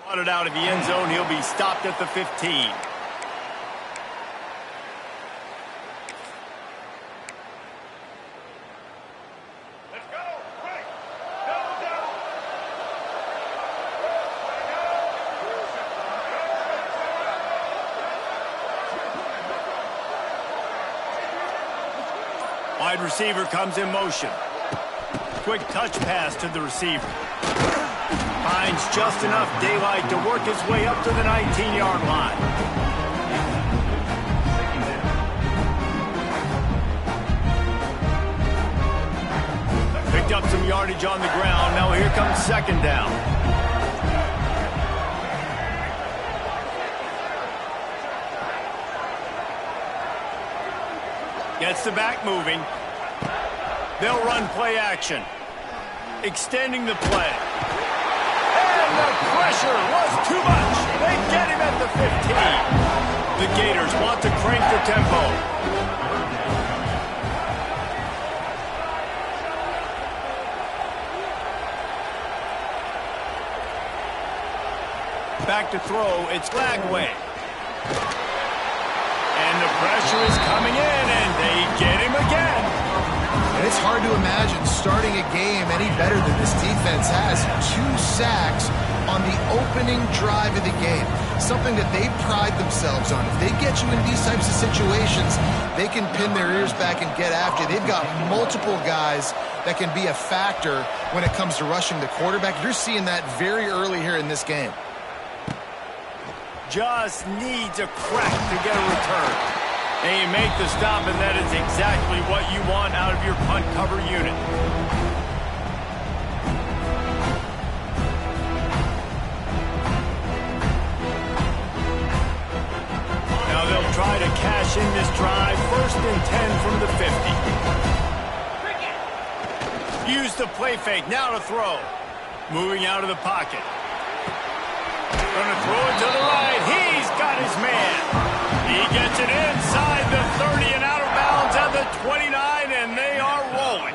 Brought it out of the end zone. He'll be stopped at the 15. Wide receiver comes in motion. Quick touch pass to the receiver. Finds just enough daylight to work his way up to the 19-yard line. Picked up some yardage on the ground. Now here comes second down. Gets the back moving. They'll run play action. Extending the play. And the pressure was too much. They get him at the 15. The Gators want to crank the tempo. Back to throw. It's Lagway. And the pressure is coming in, and they get him again. And it's hard to imagine starting a game any better than this defense has. 2 sacks on the opening drive of the game. Something that they pride themselves on. If they get you in these types of situations, they can pin their ears back and get after you. They've got multiple guys that can be a factor when it comes to rushing the quarterback. You're seeing that very early here in this game. Just needs a crack to get a return. And you make the stop, and that is exactly what you want out of your punt cover unit. Now they'll try to cash in this drive. 1st and 10 from the 50. Use the play fake. Now to throw. Moving out of the pocket. Going to throw it to the right. He's got his man. He gets it inside the 30 and out of bounds at the 29, and they are rolling.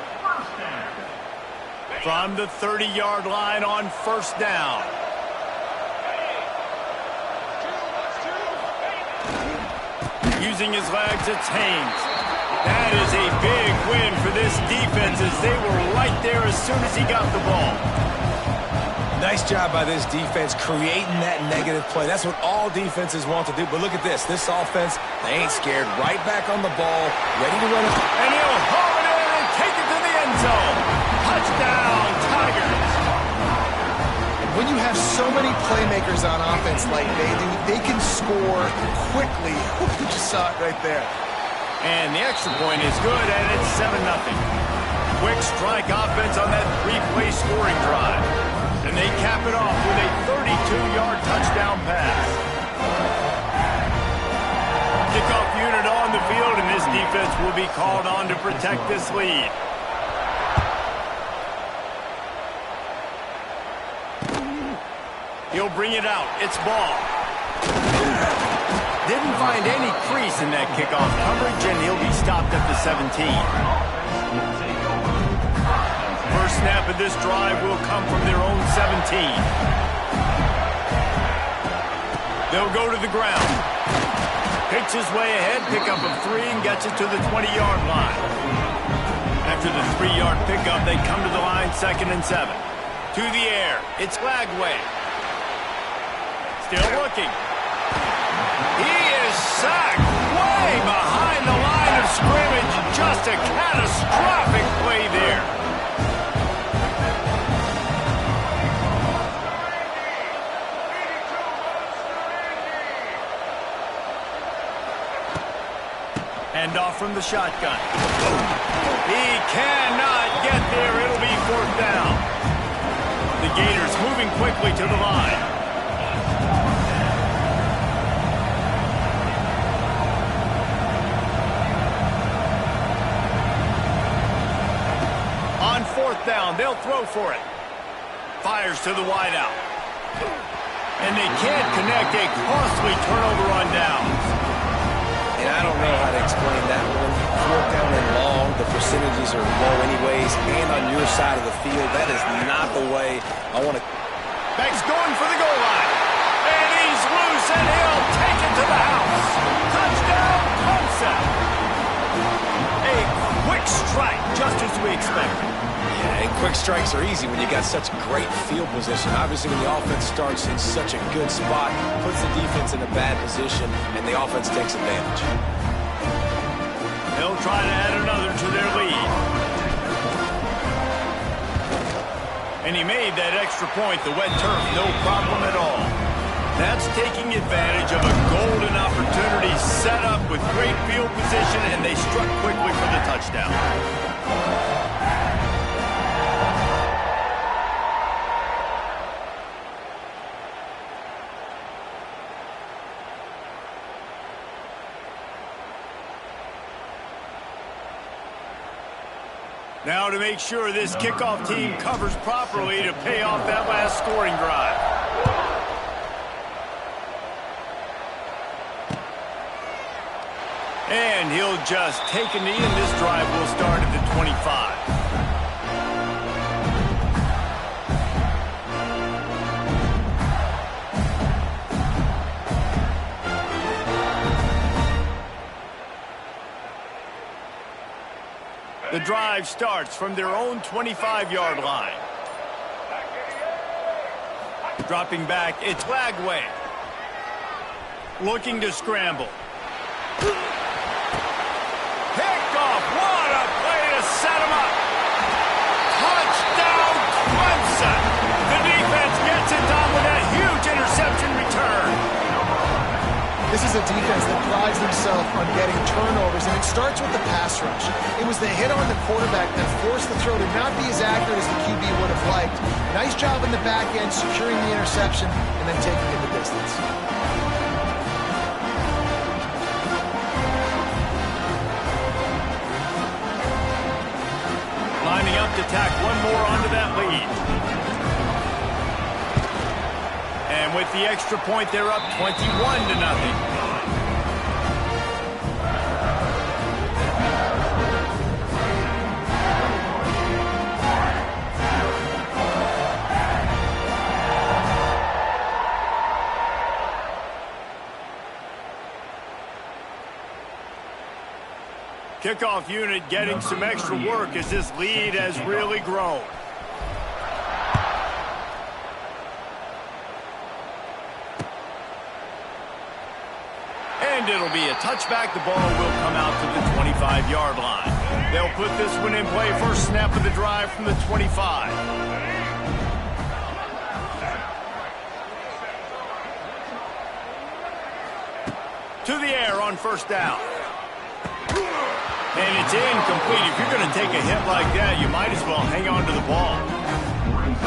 From the 30-yard line on 1st down. Using his legs, it's Haynes. That is a big win for this defense as they were right there as soon as he got the ball. Nice job by this defense creating that negative play. That's what all defenses want to do. But look at this. This offense, they ain't scared. Right back on the ball, ready to run it. And he'll haul it in and take it to the end zone. Touchdown, Tigers. When you have so many playmakers on offense like they do, they can score quickly. You just saw it right there. And the extra point is good, and it's 7-0. Quick strike offense on that 3-play scoring drive. And they cap it off with a 32-yard touchdown pass. Kickoff unit on the field, and this defense will be called on to protect this lead. He'll bring it out. It's ball. Didn't find any crease in that kickoff coverage, and he'll be stopped at the 17. First snap of this drive will come from their own 17. They'll go to the ground. Picks his way ahead, pickup of 3, and gets it to the 20-yard line. After the 3-yard pickup, they come to the line 2nd and 7. To the air, it's Lagway. Still looking. He is sacked way behind the line of scrimmage. Just a catastrophic play there. Hand off from the shotgun. He cannot get there. It'll be 4th down. The Gators moving quickly to the line. On 4th down, they'll throw for it. Fires to the wideout. And they can't connect. A costly turnover on downs. And I don't know how to explain that one. 4th down and long, the percentages are low anyways, and on your side of the field, that is not the way I want to. Beck's going for the goal line. and he'll take it to the house. Touchdown, Clemson. A quick strike, just as we expected. Yeah, and quick strikes are easy when you got such great field position. Obviously, when the offense starts in such a good spot, puts the defense in a bad position, and the offense takes advantage. They'll try to add another to their lead. And he made that extra point, the wet turf, no problem at all. That's taking advantage of a golden opportunity set up with great field position, and they struck quickly for the touchdown. Now to make sure this kickoff team covers properly to pay off that last scoring drive. And he'll just take a knee, and this drive will start at the 25. The drive starts from their own 25-yard line. Dropping back, it's Lagway. Looking to scramble. Picked off. What a play to set him up. Touchdown, Clemson. The defense gets it done with that huge interception return. This is a defense that prides themselves on getting turnovers, and it starts with the pass rush. It was the hit on the quarterback that forced the throw to not be as accurate as the QB would have liked. Nice job in the back end, securing the interception, and then taking it the distance. Lining up to tack one more onto that lead. And with the extra point, they're up 21-0. Kickoff unit getting some extra work as this lead has really grown. And it'll be a touchback. The ball will come out to the 25-yard line. They'll put this one in play. First snap of the drive from the 25. To the air on first down. And it's incomplete. If you're going to take a hit like that, you might as well hang on to the ball.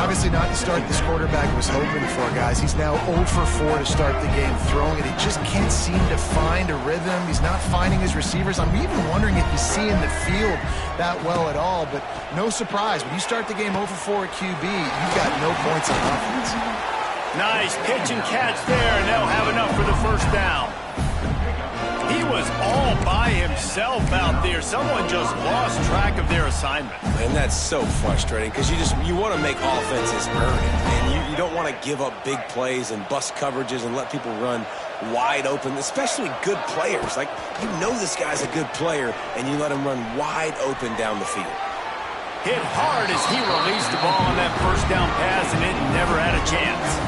Obviously not the start this quarterback was hoping for, guys. He's now 0 for 4 to start the game throwing it. He just can't seem to find a rhythm. He's not finding his receivers. I'm even wondering if he's seeing the field that well at all. But no surprise. When you start the game 0 for 4 at QB, you've got no points on offense. Nice pitch and catch there, and they'll have enough for the first down. He was all by himself out there. Someone just lost track of their assignment. And that's so frustrating because you want to make offenses earn it. And you don't want to give up big plays and bust coverages and let people run wide open, especially good players. Like, you know this guy's a good player, and you let him run wide open down the field. Hit hard as he released the ball on that first down pass, and it never had a chance.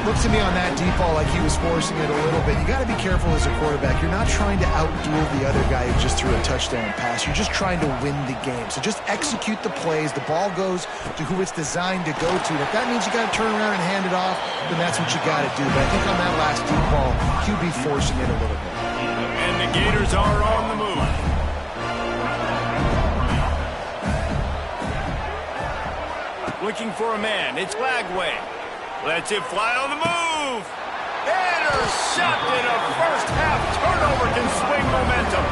Looks to me on that deep ball like he was forcing it a little bit. You got to be careful as a quarterback. You're not trying to outduel the other guy who just threw a touchdown pass. You're just trying to win the game. So just execute the plays. The ball goes to who it's designed to go to. If that means you got to turn around and hand it off, then that's what you got to do. But I think on that last deep ball, QB forcing it a little bit. And the Gators are on the move. Looking for a man. It's Lagway. Lets it fly on the move. Intercepted. A first half turnover can swing momentum.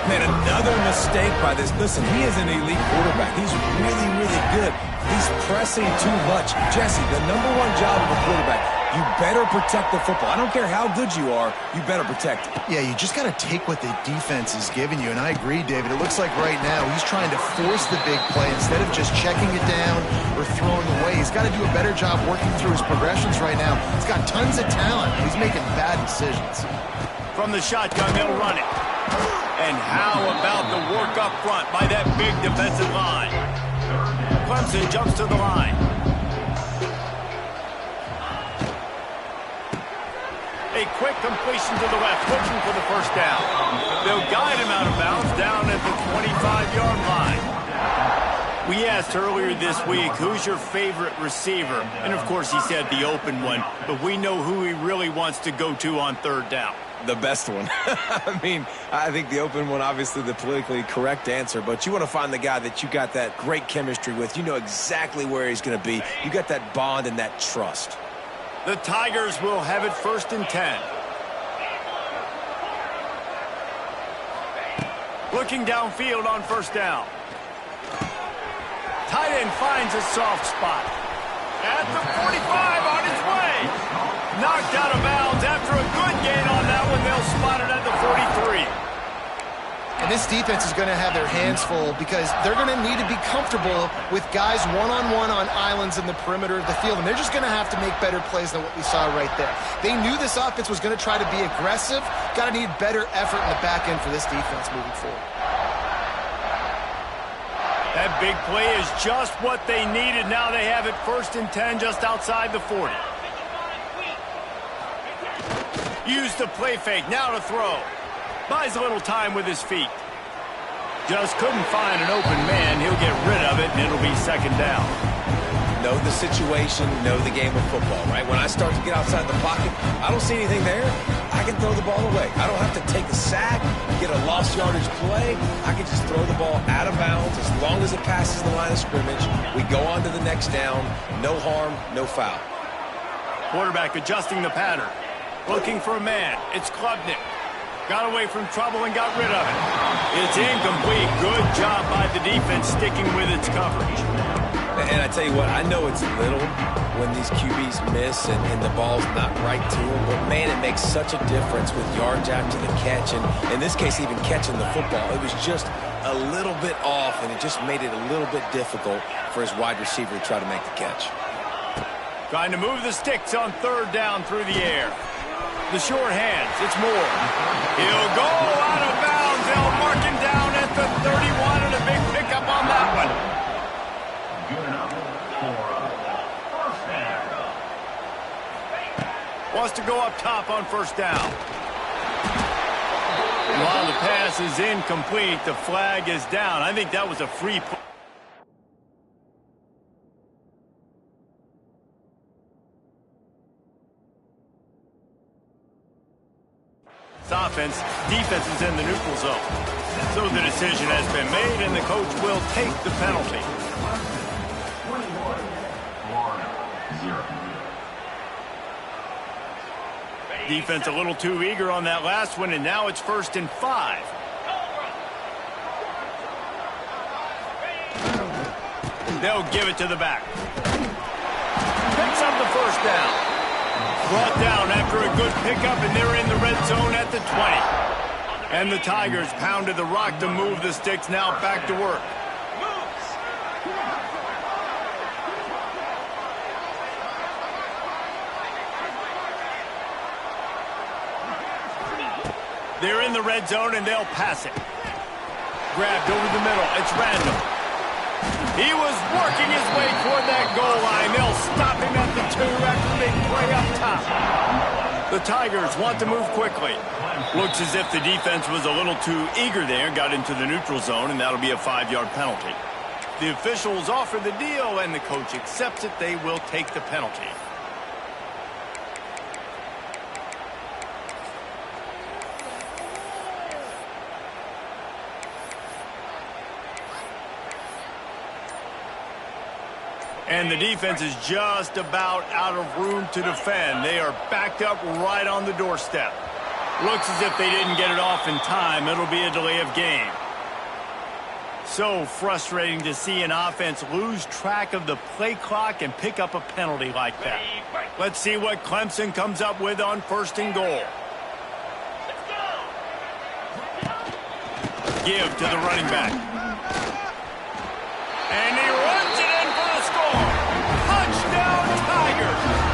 Man, another mistake by this. Listen, he is an elite quarterback. He's really, really good. He's pressing too much. Jesse, the #1 job of a quarterback You better protect the football. I don't care how good you are, you better protect it. Yeah, you just got to take what the defense is giving you, and I agree, David. It looks like right now he's trying to force the big play instead of just checking it down or throwing away. He's got to do a better job working through his progressions right now. He's got tons of talent, but he's making bad decisions. From the shotgun, they'll run it. And how about the work up front by that big defensive line? Clemson jumps to the line. A quick completion to the left, looking for the first down. They'll guide him out of bounds down at the 25-yard line. We asked earlier this week, who's your favorite receiver? And, of course, he said the open one. But we know who he really wants to go to on third down. The best one. I mean, I think the open one, obviously the politically correct answer, but you want to find the guy that you got that great chemistry with. You know exactly where he's going to be. You got that bond and that trust. The Tigers will have it 1st and 10. Looking downfield on first down. Tight end finds a soft spot. At the 45 on his way. Knocked out of bounds after a good gain on that one. They'll spot it at the 43. And this defense is going to have their hands full because they're going to need to be comfortable with guys one-on-one on islands in the perimeter of the field. And they're just going to have to make better plays than what we saw right there. They knew this offense was going to try to be aggressive. Got to need better effort in the back end for this defense moving forward. That big play is just what they needed. Now they have it 1st and 10 just outside the 40. Use the play fake. Now to throw. Buys a little time with his feet. Just couldn't find an open man. He'll get rid of it, and it'll be 2nd down. Know the situation, know the game of football, right? When I start to get outside the pocket, I don't see anything there. I can throw the ball away. I don't have to take a sack, get a lost yardage play. I can just throw the ball out of bounds as long as it passes the line of scrimmage. We go on to the next down. No harm, no foul. Quarterback adjusting the pattern. Looking for a man. It's Klubnik. Got away from trouble and got rid of it. It's incomplete. Good job by the defense sticking with its coverage. And I tell you what, I know it's little when these QBs miss and the ball's not right to them, but man, it makes such a difference with yards after the catch, and in this case, even catching the football. It was just a little bit off, and it just made it a little bit difficult for his wide receiver to try to make the catch. Trying to move the sticks on 3rd down through the air. The short hands, it's Moore. He'll go out of bounds. They'll mark him down at the 31, and a big pickup on that one. Good enough for first down. Wants to go up top on 1st down. While the pass is incomplete, the flag is down. I think that was a free play. Offense, defense is in the neutral zone. So the decision has been made, and the coach will take the penalty. 21-0. Defense a little too eager on that last one, and now it's 1st and 5. They'll give it to the back. Picks up the 1st down. Brought down after a good pickup, and they're in the red zone at the 20. And the Tigers pounded the rock to move the sticks, now back to work. They're in the red zone, and they'll pass it. Grabbed over the middle. It's Randall. He was working his way toward that goal line. They'll stop him at the 2 after they play up top. The Tigers want to move quickly. Looks as if the defense was a little too eager there, got into the neutral zone, and that'll be a 5-yard penalty. The officials offer the deal, and the coach accepts it. They will take the penalty. And the defense is just about out of room to defend. They are backed up right on the doorstep. Looks as if they didn't get it off in time. It'll be a delay of game. So frustrating to see an offense lose track of the play clock and pick up a penalty like that. Let's see what Clemson comes up with on 1st and goal. Give to the running back. And he runs it in for the score. Touchdown, Tigers.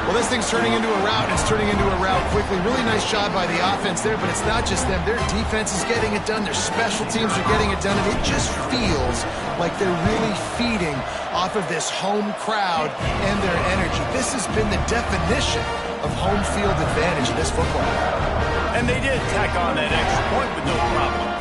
Well, this thing's turning into a rout, and it's turning into a rout quickly. Really nice job by the offense there, but it's not just them. Their defense is getting it done. Their special teams are getting it done, and it just feels like they're really feeding off of this home crowd and their energy. This has been the definition of home field advantage in this football game. And they did tack on that extra point with no problem.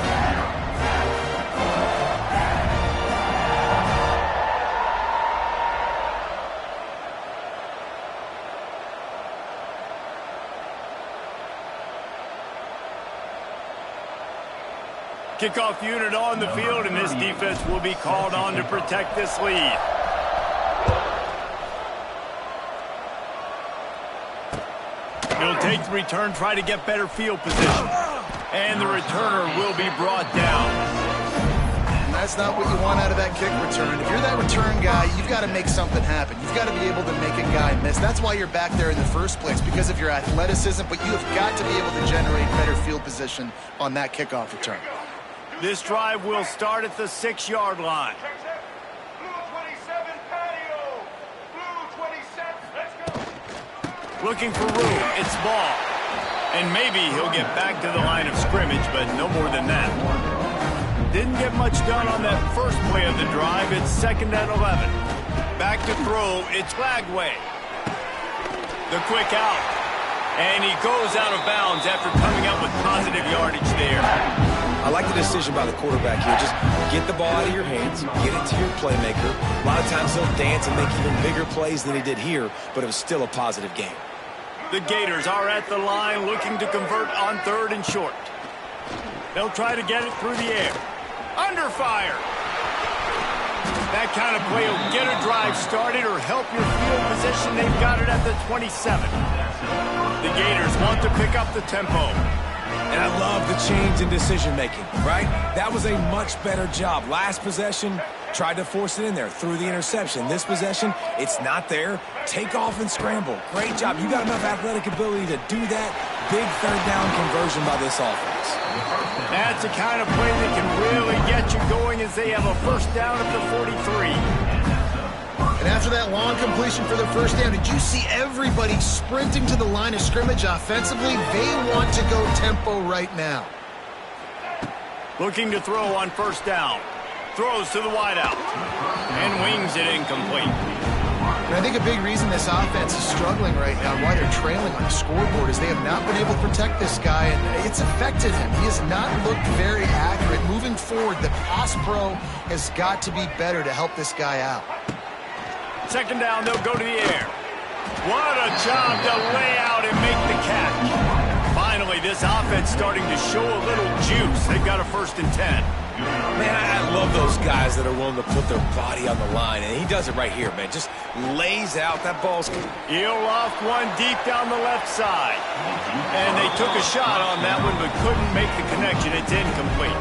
Kickoff unit on the field, and this defense will be called on to protect this lead. He'll take the return, try to get better field position. And the returner will be brought down. And that's not what you want out of that kick return. If you're that return guy, you've got to make something happen. You've got to be able to make a guy miss. That's why you're back there in the first place, because of your athleticism, but you have got to be able to generate better field position on that kickoff return. This drive will start at the 6-yard line. Looking for room. It's ball. And maybe he'll get back to the line of scrimmage, but no more than that. Didn't get much done on that first play of the drive. It's 2nd and 11. Back to throw. It's Flagway. The quick out. And he goes out of bounds after coming up with positive yardage there. I like the decision by the quarterback here. Just get the ball out of your hands, get it to your playmaker. A lot of times he'll dance and make even bigger plays than he did here, but it was still a positive game. The Gators are at the line looking to convert on 3rd and short. They'll try to get it through the air. Under fire. That kind of play will get a drive started or help your field position. They've got it at the 27. The Gators want to pick up the tempo. And I love the change in decision-making, right? That was a much better job. Last possession, tried to force it in there, threw the interception. This possession, it's not there. Take off and scramble. Great job. You got enough athletic ability to do that. Big 3rd down conversion by this offense. That's the kind of play that can really get you going as they have a 1st down at the 43. And after that long completion for the 1st down, did you see everybody sprinting to the line of scrimmage offensively? They want to go tempo right now. Looking to throw on 1st down. Throws to the wideout. And wings it incomplete. And I think a big reason this offense is struggling right now, why they're trailing on the scoreboard, is they have not been able to protect this guy, and it's affected him. He has not looked very accurate. Moving forward, the pass pro has got to be better to help this guy out. 2nd down, they'll go to the air. What a job to lay out and make the catch. Finally, this offense starting to show a little juice. They've got a 1st and 10. Man, I love those guys that are willing to put their body on the line, and he does it right here, man. Just lays out. That ball's... He'll loft one deep down the left side. And they took a shot on that one, but couldn't make the connection. It's incomplete.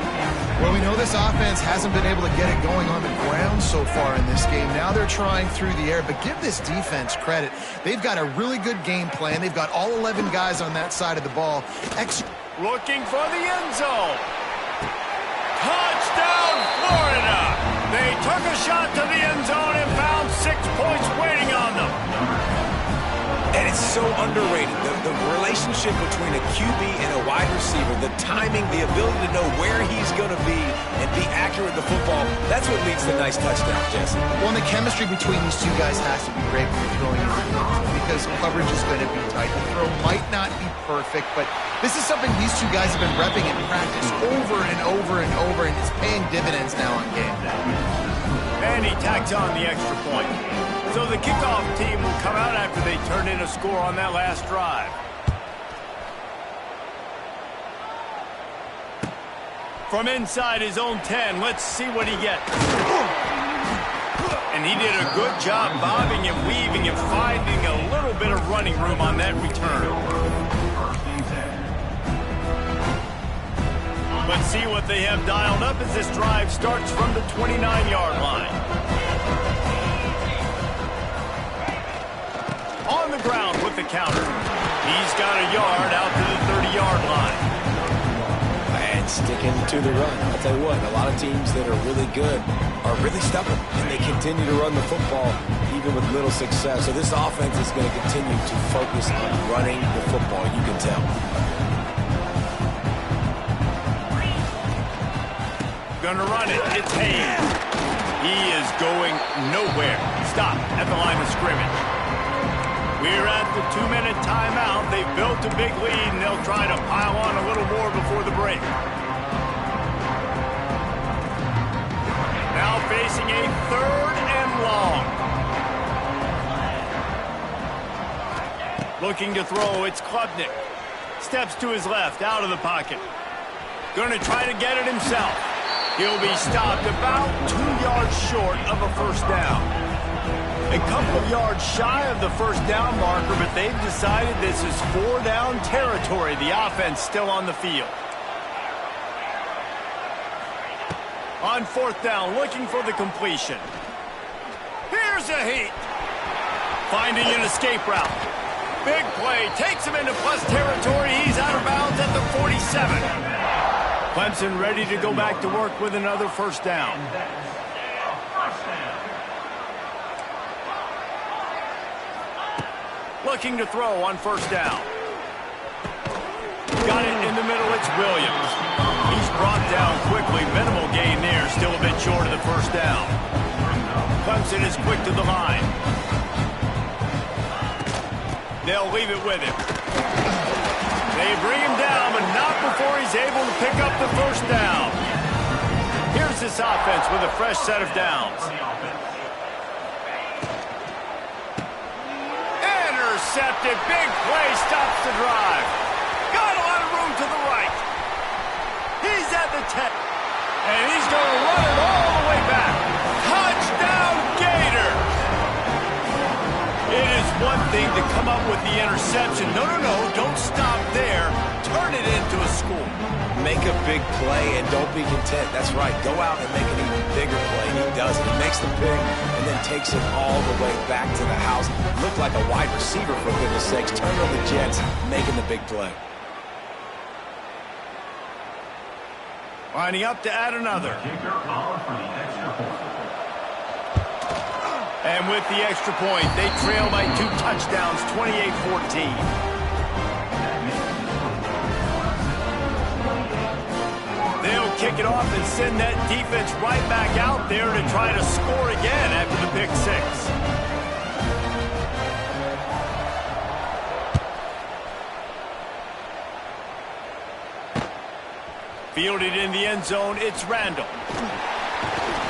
Well, we know this offense hasn't been able to get it going on the ground so far in this game. Now they're trying through the air, but give this defense credit. They've got a really good game plan. They've got all 11 guys on that side of the ball. Looking for the end zone. Touchdown, Florida! They took a shot to the end zone and found 6 points waiting on them. And it's so underrated. The relationship between a QB and a wide receiver, the timing, the ability to know where he's going to be and be accurate with the football, that's what leads to nice touchdowns, Jesse. Well, and the chemistry between these two guys has to be great when you're throwing into the end zone, because coverage is going to be tight. The throw might not be perfect, but this is something these two guys have been repping in practice over and over and over, and it's paying dividends now on game day. And he tacks on the extra point. So the kickoff team will come out after they turn in a score on that last drive. From inside his own 10, let's see what he gets. And he did a good job bobbing and weaving and finding a little bit of running room on that return. Let's see what they have dialed up as this drive starts from the 29-yard line. On the ground with the counter. He's got a yard out to the 30-yard line. And sticking to the run. I'll tell you what, a lot of teams that are really good are really stubborn, and they continue to run the football even with little success. So this offense is going to continue to focus on running the football, you can tell. Gonna run it. It's Hayes. He is going nowhere. Stop at the line of scrimmage. We're at the 2-minute timeout. They've built a big lead, and they'll try to pile on a little more before the break. Now facing a 3rd and long. Looking to throw, it's Klubnik. Steps to his left, out of the pocket. Gonna try to get it himself. He'll be stopped about 2 yards short of a first down. A couple of yards shy of the first down marker, but they've decided this is 4-down territory. The offense still on the field. On 4th down, looking for the completion. Here's a heat. Finding an escape route. Big play, takes him into plus territory. He's out of bounds at the 47. Clemson ready to go back to work with another first down. Looking to throw on first down. Got it in the middle, it's Williams. He's brought down quickly, minimal gain there, still a bit short of the first down. Clemson is quick to the line. They'll leave it with him. They bring him down, but not before he's able to pick up the first down. Here's this offense with a fresh set of downs. Intercepted, big play, stops the drive. Got a lot of room to the right. He's at the 10. And he's going to run it all the way back. Touchdown, Gator! It is one thing to come up with the interception. No, don't stop there. Turn it into a score. Make a big play and don't be content. That's right. Go out and make an even bigger play. And he does it. He makes the pick and then takes it all the way back to the house. Looked like a wide receiver, for goodness sakes. Turned on the Jets, making the big play. Lining up to add another. And with the extra point, they trail by 2 touchdowns, 28-14. They'll kick it off and send that defense right back out there to try to score again after the pick 6. Fielded in the end zone, it's Randall.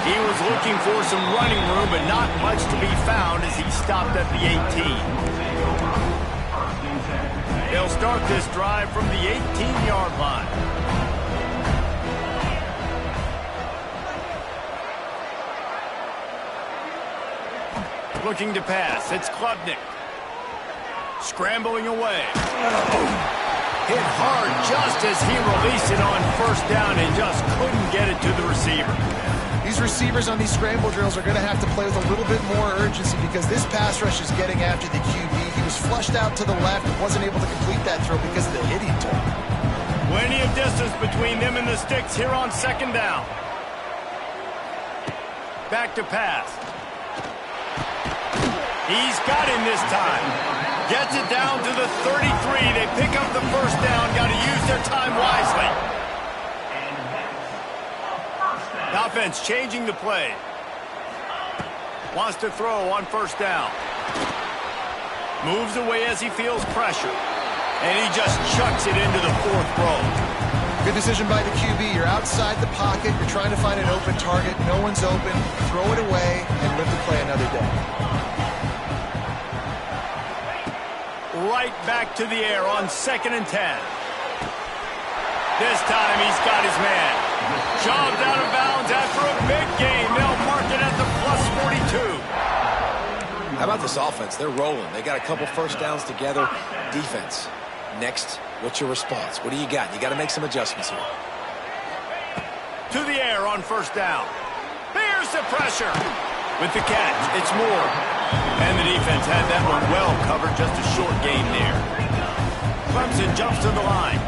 He was looking for some running room, but not much to be found as he stopped at the 18. They'll start this drive from the 18-yard line. Looking to pass, it's Klubnik. Scrambling away. Hit hard just as he released it on first down and just couldn't get it to the receiver. These receivers on these scramble drills are going to have to play with a little bit more urgency because this pass rush is getting after the QB. He was flushed out to the left and wasn't able to complete that throw because of the hit he took. Plenty of distance between them and the sticks here on second down. Back to pass. He's got him this time. Gets it down to the 33. They pick up the first down. Got to use their time wisely. The offense changing the play. Wants to throw on first down. Moves away as he feels pressure. And he just chucks it into the 4th row. Good decision by the QB. You're outside the pocket. You're trying to find an open target. No one's open. Throw it away and live to play another day. Right back to the air on 2nd and 10. This time he's got his man. Shoved out of bounds after a big gain. They'll mark it at the plus 42. How about this offense? They're rolling. They got a couple first downs together. Defense. Next, what's your response? What do you got? You got to make some adjustments here. To the air on first down. Bears the pressure. With the catch, it's Moore. And the defense had that one well covered. Just a short gain there. Clemson jumps to the line.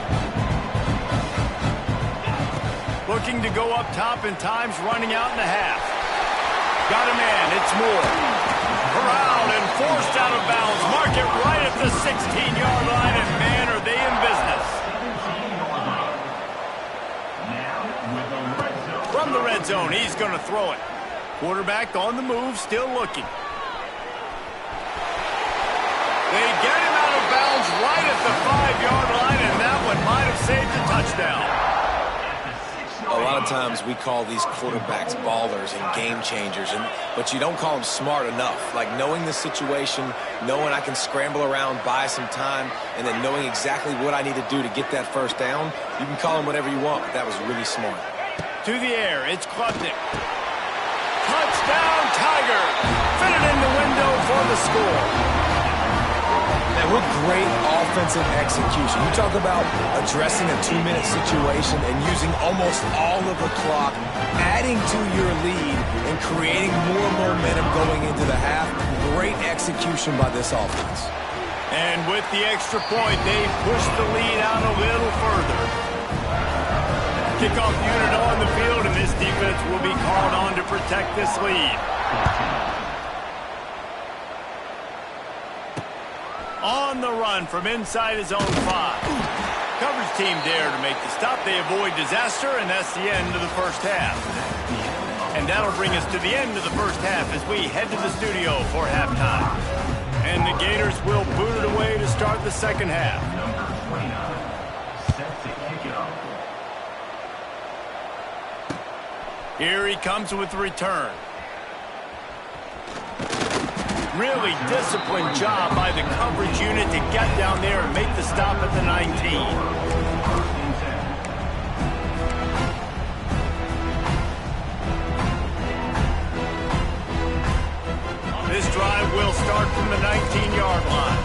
Looking to go up top, and time's running out in the half. Got a man, it's Moore. Corralled and forced out of bounds. Mark it right at the 16-yard line, and man, are they in business. From the red zone, he's going to throw it. Quarterback on the move, still looking. They get him out of bounds right at the 5-yard line, and that one might have saved a touchdown. A lot of times we call these quarterbacks ballers and game changers, but you don't call them smart enough. Like knowing the situation, knowing I can scramble around, buy some time, and then knowing exactly what I need to do to get that first down. You can call them whatever you want, but that was really smart. To the air, it's Klubnik. Touchdown, Tiger! Fitted in the window for the score. Now, what great offensive execution. You talk about addressing a 2-minute situation and using almost all of the clock, adding to your lead, and creating more momentum going into the half. Great execution by this offense. And with the extra point, they push the lead out a little further. Kickoff unit on the field, and this defense will be called on to protect this lead. On the run from inside his own 5. Coverage team there to make the stop. They avoid disaster, and that's the end of the first half. And that'll bring us to the end of the first half as we head to the studio for halftime. And the Gators will boot it away to start the second half. Number 29, set to kick it off. Here he comes with the return. Really disciplined job by the coverage unit to get down there and make the stop at the 19. This drive will start from the 19-yard line.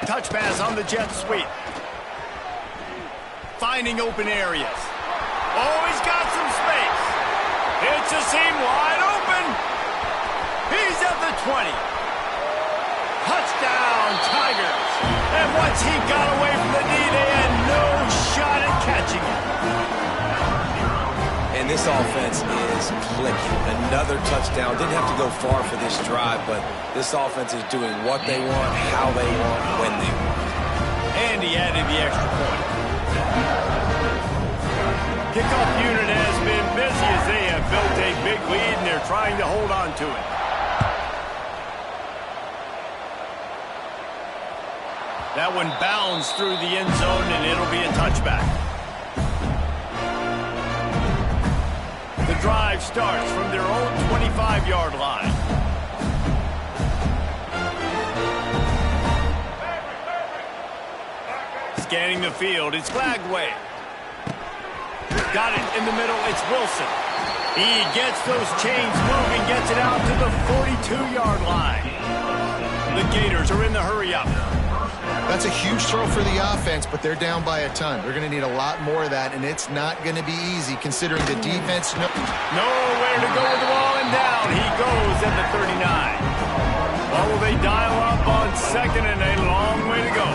Touch pass on the jet sweep. Finding open areas. Oh, he's got some space. It's a seam wide open. He's at the 20. Touchdown, Tigers. And once he got away from the knee, they had no shot at catching him. And this offense is clicking. Another touchdown. Didn't have to go far for this drive, but this offense is doing what they want, how they want, when they want. And he added the extra point. Kickoff unit has been busy as they have built a big lead, and they're trying to hold on to it. That one bounds through the end zone, and it'll be a touchback. The drive starts from their own 25-yard line. Scanning the field, it's Glagway. Got it in the middle, it's Wilson. He gets those chains moving, gets it out to the 42-yard line. The Gators are in the hurry-up. That's a huge throw for the offense, but they're down by a ton. They're going to need a lot more of that, and it's not going to be easy considering the defense. Nowhere to go with the ball, and down he goes at the 39. Well, will they dial up on second, and a long way to go.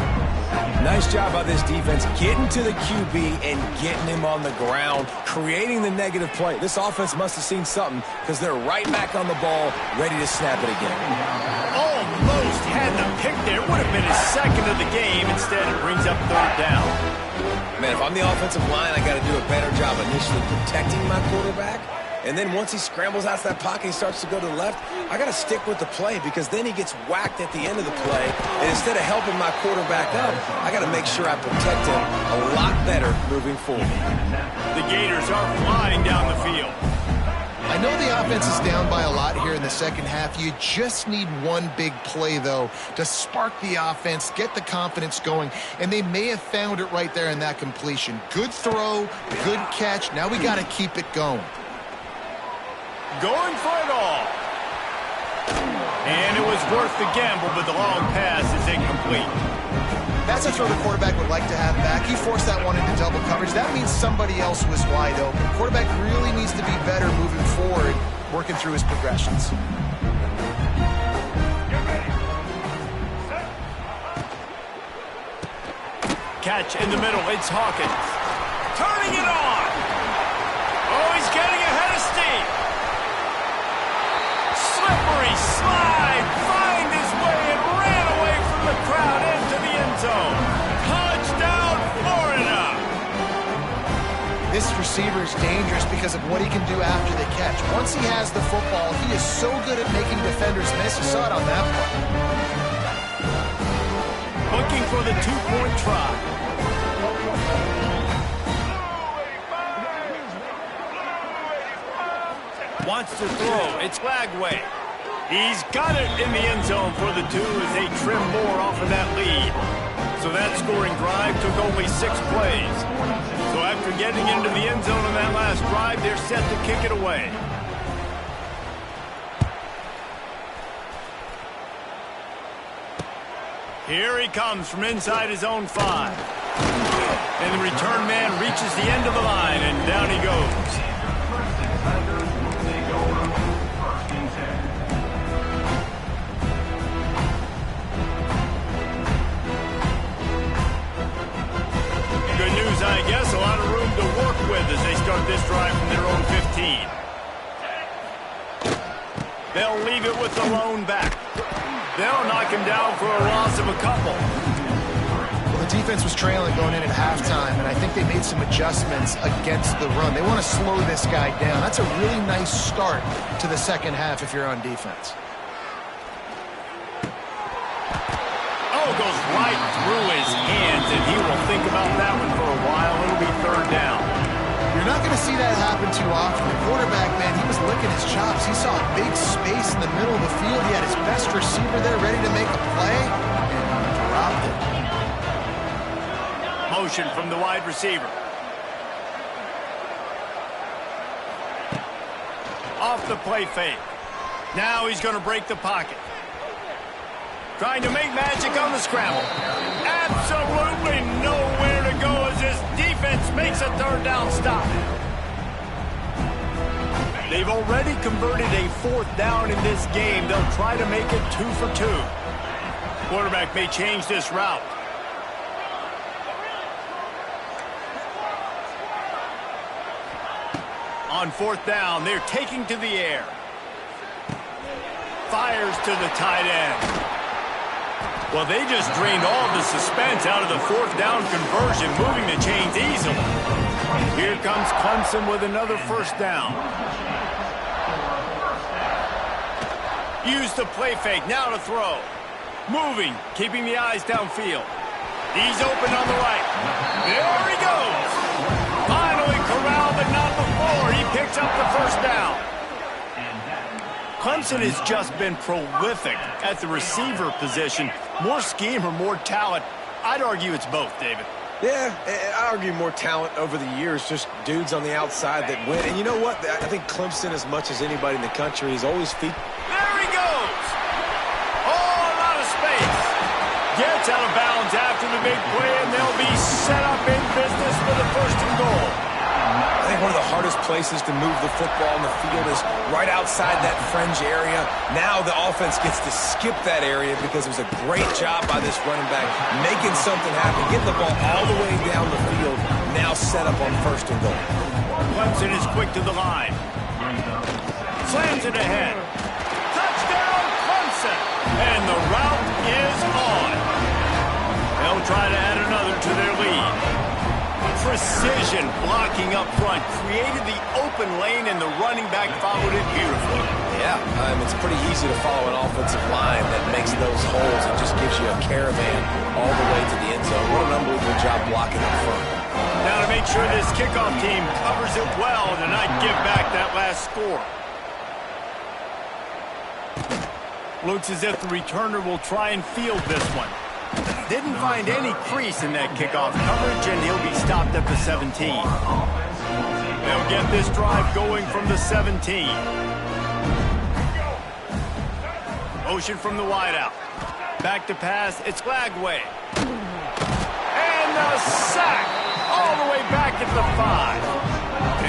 Nice job by this defense getting to the QB and getting him on the ground, creating the negative play. This offense must have seen something because they're right back on the ball, ready to snap it again. Almost had the pick there. Would have been his second of the game. Instead, it brings up third down. Man, if I'm the offensive line, I got to do a better job initially protecting my quarterback. And then once he scrambles out of that pocket, he starts to go to the left, I got to stick with the play because then he gets whacked at the end of the play. And instead of helping my quarterback up, I got to make sure I protect him a lot better moving forward. The Gators are flying down the field. I know the offense is down by a lot here in the second half. You just need one big play, though, to spark the offense, get the confidence going, and they may have found it right there in that completion. Good throw, good catch. Now we got to keep it going. Going for it all. And it was worth the gamble, but the long pass is incomplete. That's a throw the quarterback would like to have back. He forced that one into double coverage. That means somebody else was wide open. Quarterback really needs to be better moving forward, working through his progressions. Catch in the middle. It's Hawkins. Turning it on. Oh, he's getting ahead of steam. Slippery slide. Find his way and ran away from the crowd into the end zone. Touchdown, Florida. This receiver is dangerous because of what he can do after the catch. Once he has the football, he is so good at making defenders miss. You saw it on that play. Looking for the two-point try. Wants to throw. It's Lagway. He's got it in the end zone for the 2 as they trim more off of that lead. So that scoring drive took only 6 plays. So after getting into the end zone on that last drive, they're set to kick it away. Here he comes from inside his own 5. And the return man reaches the end of the line, and down he goes. Good news, I guess. A lot of room to work with as they start this drive from their own 15. They'll leave it with the lone back. They'll knock him down for a loss of a couple. Well, the defense was trailing going in at halftime, and I think they made some adjustments against the run. They want to slow this guy down. That's a really nice start to the second half if you're on defense. Oh, goes right through his hands, and he will think about that one for a while. It'll be 3rd down. You're not going to see that happen too often. The quarterback, man, he was licking his chops. He saw a big space in the middle of the field. He had his best receiver there ready to make a play, and dropped it. Motion from the wide receiver. Off the play fake. Now he's going to break the pocket. Trying to make magic on the scramble. Absolutely nowhere to go as this defense makes a 3rd down stop. They've already converted a 4th down in this game. They'll try to make it 2 for 2. Quarterback may change this route. On 4th down, they're taking to the air. Fires to the tight end. Well, they just drained all of the suspense out of the 4th down conversion, moving the chains easily. Here comes Clemson with another 1st down. Use the play fake, now to throw. Moving, keeping the eyes downfield. He's open on the right. There he goes. Finally corralled, but not before. He picks up the 1st down. Clemson has just been prolific at the receiver position. More scheme or more talent? I'd argue it's both, David. Yeah, I argue more talent over the years, just dudes on the outside that win. And you know what? I think Clemson, as much as anybody in the country, is always There he goes! Oh, a lot of space. Gets out of bounds after the big play, and they'll be set up in business for the 1st and goal. I think one of the hardest places to move the football in the field is right outside that fringe area. Now the offense gets to skip that area because it was a great job by this running back making something happen, getting the ball all the way down the field, now set up on 1st and goal. Clemson is quick to the line. Slams it ahead. Touchdown, Clemson! And the route is on. They'll try to add another to their lead. Precision blocking up front created the open lane, and the running back followed it beautifully. Yeah, it's pretty easy to follow an offensive line that makes those holes and just gives you a caravan all the way to the end zone. What an unbelievable job blocking up front. Now to make sure this kickoff team covers it well to not give back that last score. Looks as if the returner will try and field this one. Didn't find any crease in that kickoff coverage, and he'll be stopped at the 17. They'll get this drive going from the 17. Motion from the wideout. Back to pass, it's Lagway. sack all the way back at the 5.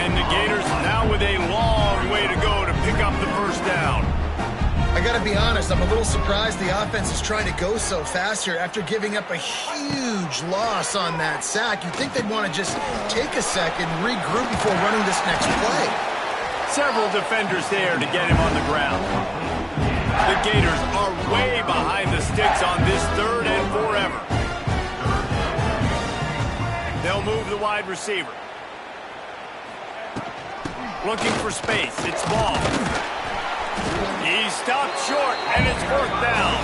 And the Gators now with a long way to go to pick up the first down. I got to be honest, I'm a little surprised the offense is trying to go so fast here after giving up a huge loss on that sack. You'd think they'd want to just take a second, regroup before running this next play. Several defenders there to get him on the ground. The Gators are way behind the sticks on this 3rd and forever. They'll move the wide receiver. Looking for space. It's ball. He's stopped short, and it's 4th down.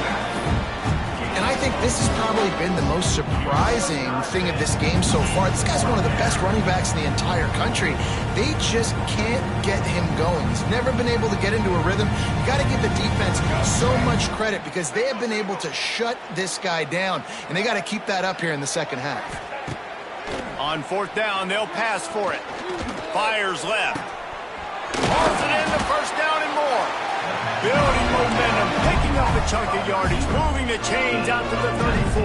And I think this has probably been the most surprising thing of this game so far. This guy's one of the best running backs in the entire country. They just can't get him going. He's never been able to get into a rhythm. You got to give the defense so much credit because they have been able to shut this guy down, and they got to keep that up here in the second half. On 4th down, they'll pass for it. Fires left. Hauls it in, the first down and more. Building momentum, picking up a chunk of yardage, moving the chains out to the 34.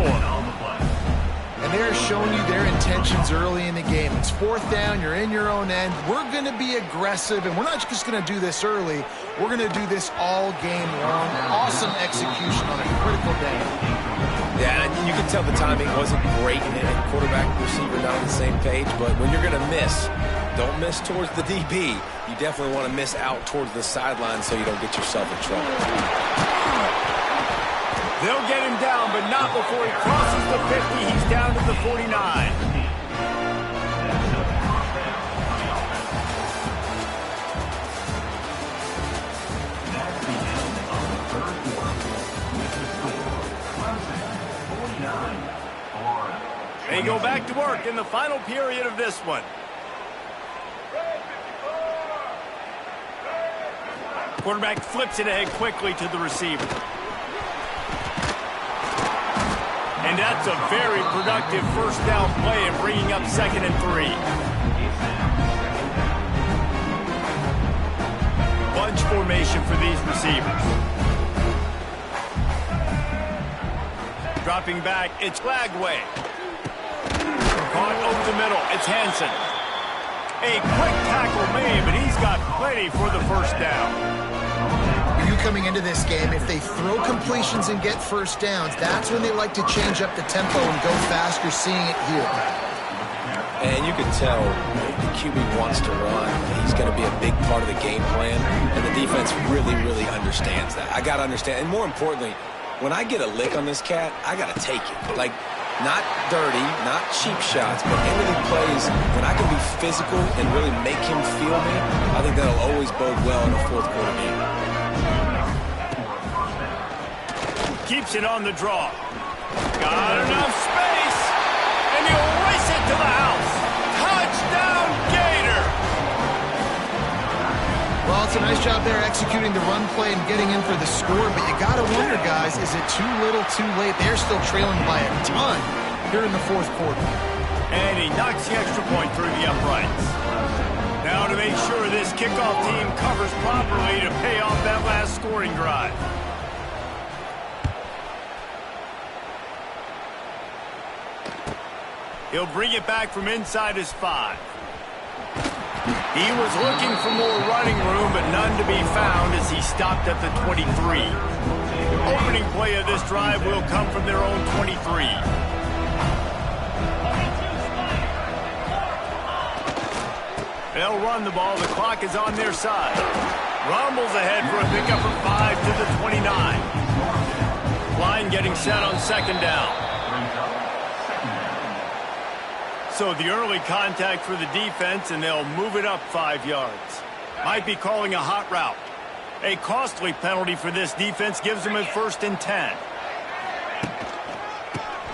And they're showing you their intentions early in the game. It's 4th down, you're in your own end. We're going to be aggressive, and we're not just going to do this early. We're going to do this all game long. Awesome execution on a critical day. Yeah, and you can tell the timing wasn't great, and quarterback and receiver not on the same page, but when you're going to miss, don't miss towards the DB. You definitely want to miss out towards the sideline so you don't get yourself in trouble. They'll get him down, but not before he crosses the 50. He's down to the 49. They go back to work in the final period of this one. Quarterback flips it ahead quickly to the receiver. And that's a very productive first down play and bringing up 2nd and 3. Bunch formation for these receivers. Dropping back, it's Flagway. Caught over the middle, it's Hansen. A quick tackle made, but he's got plenty for the first down. You coming into this game, if they throw completions and get first downs, that's when they like to change up the tempo and go fast. You're seeing it here. And you can tell the QB wants to run. He's going to be a big part of the game plan, and the defense really, really understands that. I got to understand, and more importantly, when I get a lick on this cat, I got to take it. Like, not dirty, not cheap shots, but end-of-the plays, when I can be physical and really make him feel me, I think that'll always bode well in a 4th quarter game. Keeps it on the draw. Got enough space, and he'll race it to the house. Touchdown, Gator! Well, it's a nice job there executing the run play and getting in for the score, but you got to wonder, guys, is it too little, too late? They're still trailing by a ton here in the 4th quarter. And he knocks the extra point through the uprights. Now to make sure this kickoff team covers properly to pay off that last scoring drive. He'll bring it back from inside his 5. He was looking for more running room, but none to be found as he stopped at the 23. Opening play of this drive will come from their own 23. They'll run the ball. The clock is on their side. Rumbles ahead for a pickup of 5 to the 29. Line getting set on 2nd down. So the early contact for the defense, and they'll move it up 5 yards. Might be calling a hot route. A costly penalty for this defense gives them a 1st and 10.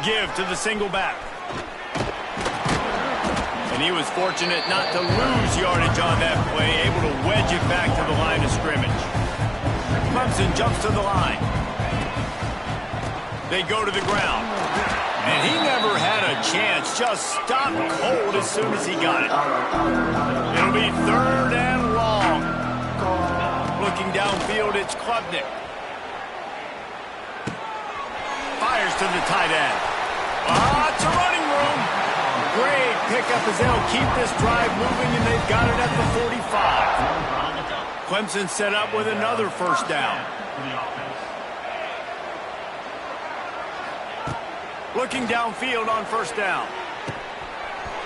Give to the single back. And he was fortunate not to lose yardage on that play, able to wedge it back to the line of scrimmage. Clemson jumps to the line. They go to the ground. And he never had a chance, just stopped cold as soon as he got it. It'll be 3rd and long. Looking downfield, it's Klubnik. Fires to the tight end. Lots of running room. pickup as they'll keep this drive moving, and they've got it at the 45. Clemson set up with another first down. Looking downfield on first down.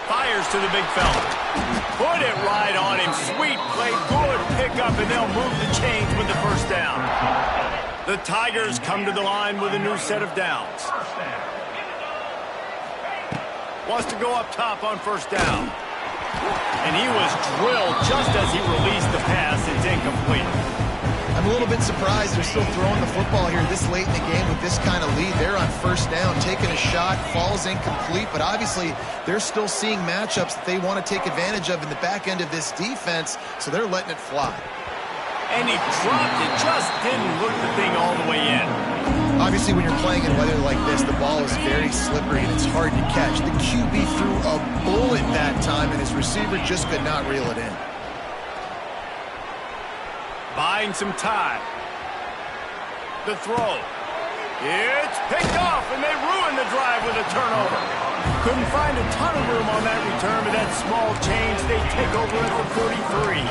Fires to the big fella. Put it right on him. Sweet play, good pickup, and they'll move the chains with the first down. The Tigers come to the line with a new set of downs. Wants to go up top on first down. And he was drilled just as he released the pass. It's incomplete. I'm a little bit surprised they're still throwing the football here this late in the game with this kind of lead. They're on first down, taking a shot, falls incomplete, but obviously they're still seeing matchups that they want to take advantage of in the back end of this defense, so they're letting it fly. And he dropped it, just didn't look the thing all the way in. Obviously, when you're playing in weather like this, the ball is very slippery and it's hard to catch. The QB threw a bullet that time, and his receiver just could not reel it in. Buying some time. The throw. It's picked off, and they ruined the drive with a turnover. Couldn't find a ton of room on that return, but that small change, they take over at the 43.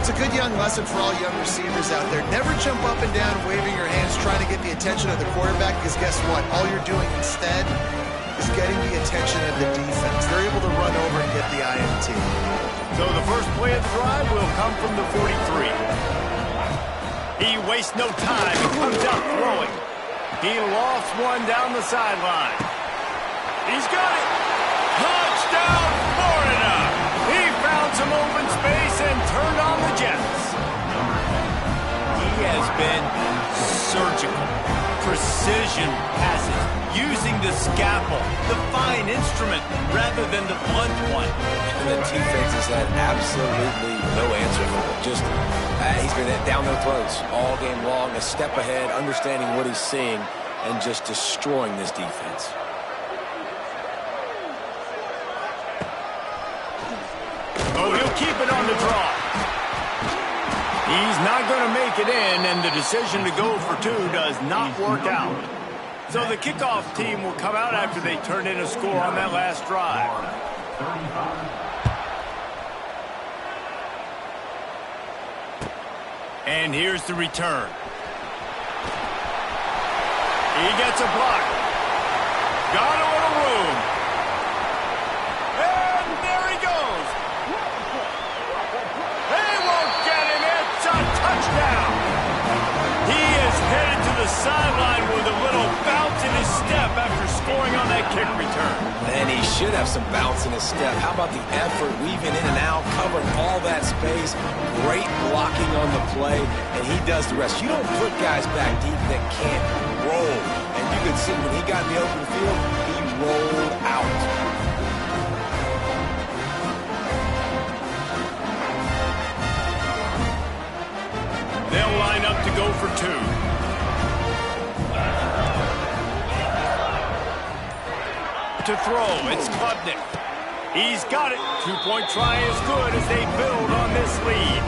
It's a good young lesson for all young receivers out there. Never jump up and down waving your hands trying to get the attention of the quarterback, because guess what? All you're doing instead is getting the attention of the defense. They're able to run over and get the INT. So the first play of the drive will come from the 43. He wastes no time. He comes out throwing. He lofts one down the sideline. He's got it. Touchdown, Florida. He found some open space and turned on the Jets. He has been surgical. Precision passes, using the scalpel, the fine instrument, rather than the blunt one. And the defense has had absolutely no answer for him. Just, he's been down their throats all game long, a step ahead, understanding what he's seeing, and just destroying this defense. Oh, he'll keep it on the draw. He's not going to make it in, and the decision to go for two does not work out. So the kickoff team will come out after they turn in a score on that last drive. And here's the return. He gets a block. Got a little room. And there he goes. They won't get him. It's a touchdown. He is headed to the sideline with a little bounce in his step after scoring on that kick return. And he should have some bounce in his step. How about the effort, weaving in and out, covering all that space, great blocking on the play, and he does the rest. You don't put guys back deep that can't roll. And you could see when he got in the open field, he rolled out. They'll line up to go for two. To throw, it's Klubnik. He's got it. Two-point try is good as they build on this lead.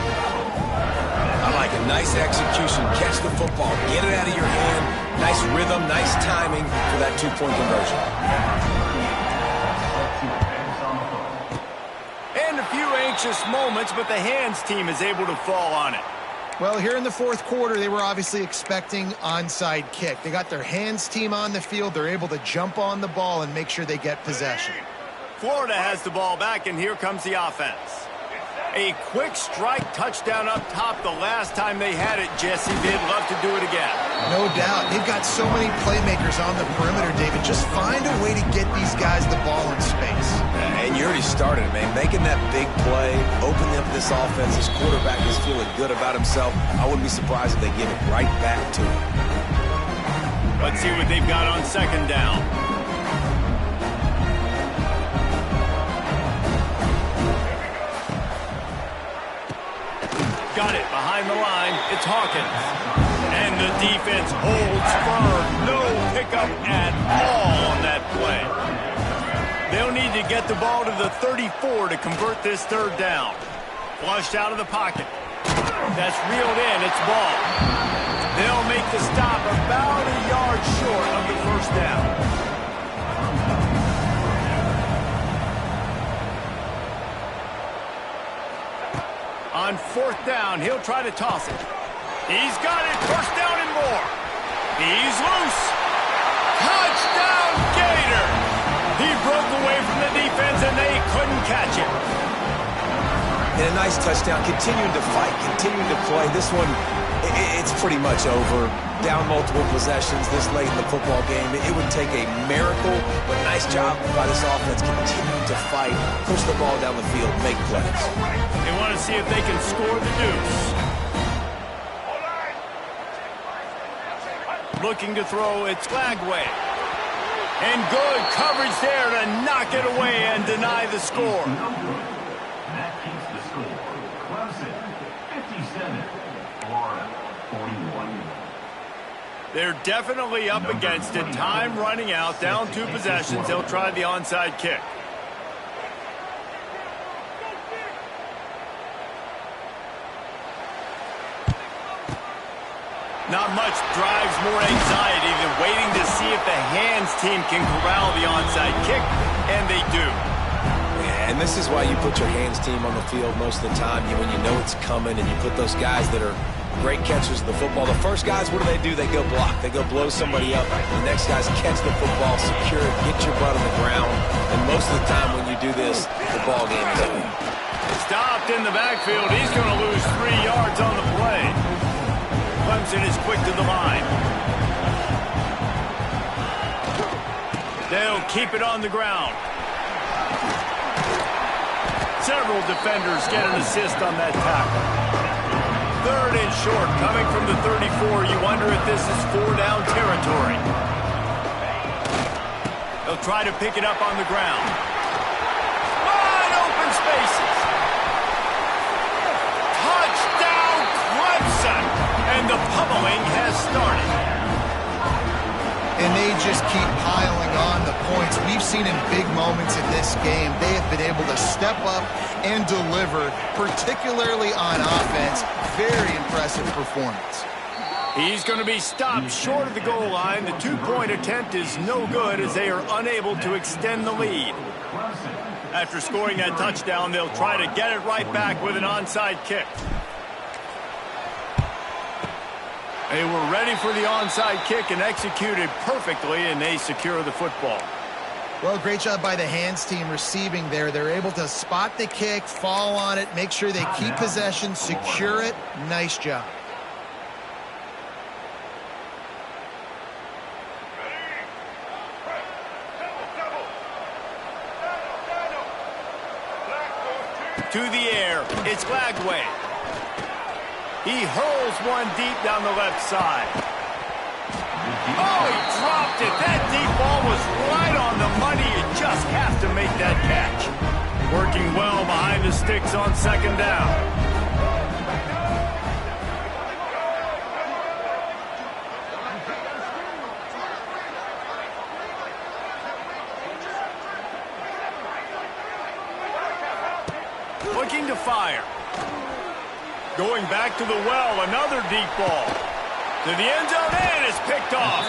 I like a nice execution. Catch the football. Get it out of your hand. Nice rhythm, nice timing for that two-point conversion. And a few anxious moments, but the hands team is able to fall on it. Well, here in the fourth quarter, they were obviously expecting onside kick. They got their hands team on the field. They're able to jump on the ball and make sure they get possession. Florida has the ball back, and here comes the offense. A quick strike touchdown up top the last time they had it, Jesse. They'd love to do it again. No doubt. They've got so many playmakers on the perimeter, David. Just find a way to get these guys the ball in space. And you already started it, man. Making that big play, opening up this offense. This quarterback is feeling good about himself. I wouldn't be surprised if they give it right back to him. Let's see what they've got on second down. Got it behind the line. It's Hawkins. And the defense holds firm. No pickup at all on that play. They'll need to get the ball to the 34 to convert this third down. Flushed out of the pocket. That's reeled in. It's ball. They'll make the stop about a yard short of the first down. On 4th down, he'll try to toss it. He's got it. First down and more. He's loose. Touchdown, Gator! He broke away from the defense, and they couldn't catch him. And a nice touchdown, continuing to fight, continuing to play. This one, it's pretty much over. Down multiple possessions this late in the football game. It would take a miracle, but nice job by this offense continuing to fight, push the ball down the field, make plays. They want to see if they can score the deuce. Looking to throw, it's Glagway. And good coverage there to knock it away and deny the score. That keeps the score. Clemson, 57. Florida, 41. They're definitely up against it. Time running out, down 2 possessions. They'll try the onside kick. Not much drives more anxiety than waiting to see if the hands team can corral the onside kick, and they do. And this is why you put your hands team on the field most of the time when you know it's coming, and you put those guys that are great catchers of the football. The first guys, what do? They go block. They go blow somebody up. The next guys catch the football, secure it, get your butt on the ground. And most of the time when you do this, the ball game is over. Stopped in the backfield. He's going to lose 3 yards on the play. Clemson is quick to the line. They'll keep it on the ground. Several defenders get an assist on that tackle. 3rd and short, coming from the 34. You wonder if this is 4-down territory. They'll try to pick it up on the ground. Wide open spaces. Touchdown, Clemson! And the pummeling has started. And they just keep piling on the points. We've seen in big moments in this game, they have been able to step up and deliver, particularly on offense. Very impressive performance. He's going to be stopped short of the goal line. The 2-point attempt is no good as they are unable to extend the lead. After scoring that touchdown, they'll try to get it right back with an onside kick. They were ready for the onside kick and executed perfectly, and they secure the football. Well, great job by the hands team receiving there. They're able to spot the kick, fall on it, make sure they keep possession, secure it. Nice job. To the air, it's Glagway. He hurls one deep down the left side. Oh, he dropped it. That deep ball was right on the money. You just have to make that catch. Working well behind the sticks on 2nd down. Looking to fire. Going back to the well, another deep ball. To the end zone, and it's picked off.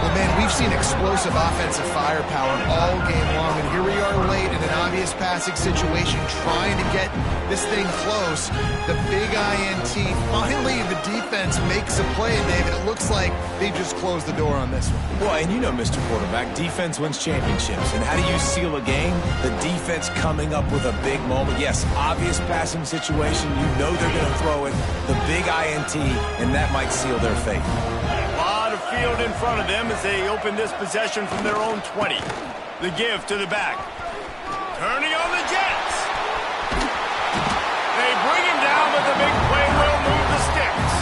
Well, man, we've seen explosive offensive firepower all game long, and here we are late in an obvious passing situation trying to get this thing close. The big INT, finally the defense makes a play, David. It looks like they just closed the door on this one. Well, and you know, Mr. Quarterback, defense wins championships. And how do you seal a game? The defense coming up with a big moment. Yes, obvious passing situation. You know they're going to throw it. The big INT, and that might seal their fate. A lot of field in front of them as they open this possession from their own 20. The give to the back. Turning on the Jets. They bring him down, but the big play will move the sticks.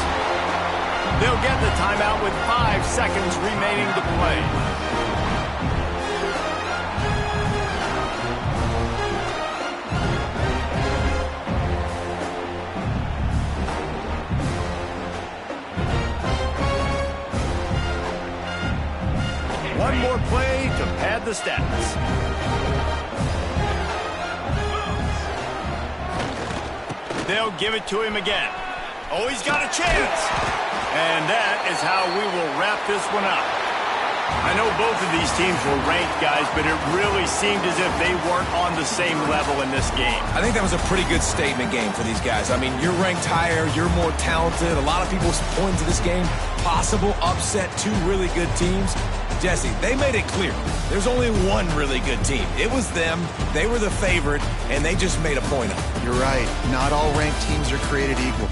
They'll get the timeout with 5 seconds remaining to play. One more play to pad the stats. They'll give it to him again. Oh, he's got a chance. And that is how we will wrap this one up. I know both of these teams were ranked, guys, but it really seemed as if they weren't on the same level in this game. I think that was a pretty good statement game for these guys. I mean, you're ranked higher, you're more talented. A lot of people point to this game, possible upset, two really good teams. Jesse, they made it clear. There's only one really good team. It was them. They were the favorite, and they just made a point of it. You're right. Not all ranked teams are created equal.